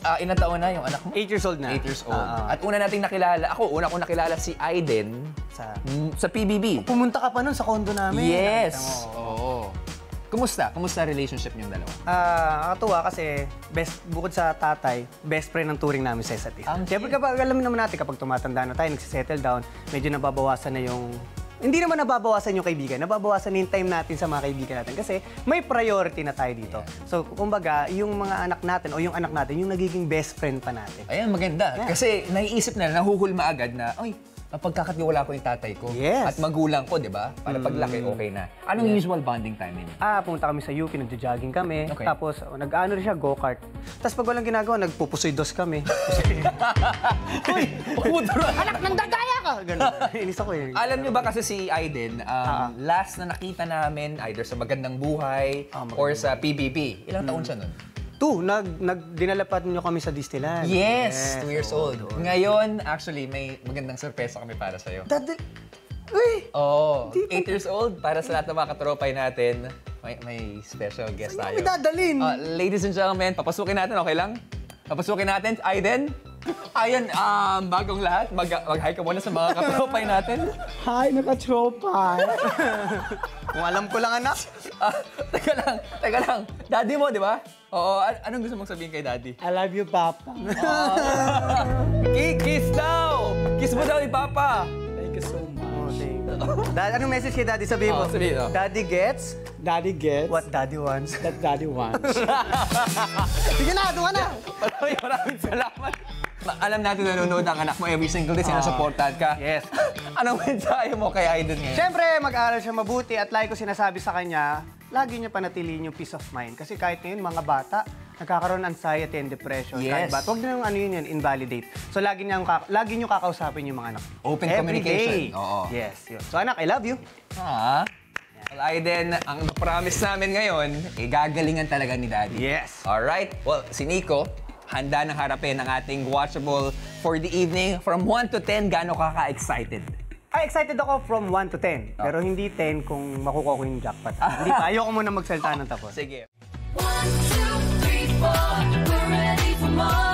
Ilang taon na yung anak mo? 8 years old na. 8 years old. At una una kong nakilala si Aiden sa PBB. Pumunta ka pa nun sa condo namin. Yes! Oo. Kumusta? Kumusta relationship niyong dalawa? Nakakatuwa kasi bukod sa tatay, best friend ng touring namin sa isa't isa. Siyempre kapag alam naman natin kapag tumatanda na tayo, nagsisettle down, medyo nababawasan na yung... Hindi naman nababawasan yung kaibigan, nababawasan yung time natin sa mga kaibigan natin kasi may priority na tayo dito. So, kumbaga, yung mga anak natin o yung anak natin, yung nagiging best friend pa natin. Ayan, maganda. Yeah. Kasi naiisip na, nahuhulma agad na, ay, pagkakatiwala ko yung tatay ko. Yes. At magulang ko, di ba? Para paglaki, okay na. Anong usual bonding time ninyo? Pumunta kami sa UP, nagja-jogging kami. Okay. Tapos, nag-ano rin siya, go-kart. Tapos pag walang ginagawa, nagpupusoy dos kami. Uy! Anak, nandadaya ka! Ganun. Inis ako eh. Alam niyo ba kasi si Aiden, last na nakita namin, either sa Magandang Buhay or sa PBB, ilang taon siya nun? 2, dinalapat niyo kami sa Disneyland. Yes, 2 years old. Ngayon, actually, may magandang sorpresa kami para sa'yo. Uy! Oo, 8 years old. Para sa lahat ng mga katropay natin, may special guest tayo. May dadalhin! Ladies and gentlemen, papasukin natin, okay lang? Papasukin natin, Aiden. Ayan, bagong lahat. Mag-hi ka muna sa mga katropay natin. Hi, nakatropa! Kung alam ko lang, anak. Teka lang. Daddy mo, di ba? Oo, anong gusto mong sabihin kay Daddy? I love you, Papa. Kiss daw! Kiss mo daw ni Papa! Thank you so much. Anong message kay Daddy? Sabihin mo. Daddy gets what Daddy wants. That Daddy wants. Sige na, doon na! Maraming salamat. Alam natin nanonood ang anak mo every single day, sinasuportahan ka. Yes. Anong mensahe mo kay Aiden ngayon? Siyempre, mag-aaral siya mabuti at like ko sinasabi sa kanya, lagi niya panatilihin yung peace of mind. Kasi kahit ngayon, mga bata, nagkakaroon ng anxiety and depression. Yes. Kahit huwag nyo yun, invalidate. So, lagi niyo kakausapin yung mga anak. Open every communication. Day. Oo. Yes. Yun. So, anak, I love you. Well, Aiden, ang promise namin ngayon, gagalingan talaga ni Daddy. Yes. Alright. Well, si Nico, handa nang harapin ang ating watchable for the evening. From 1 to 10, gaano ka ka-excited? Excited ako from 1 to 10. Pero hindi 10 kung makukuha ko yung jackpot. Hindi pa. Ayoko muna magsalita ng tapos. Sige. 1, 2, 3, 4, we're ready for more.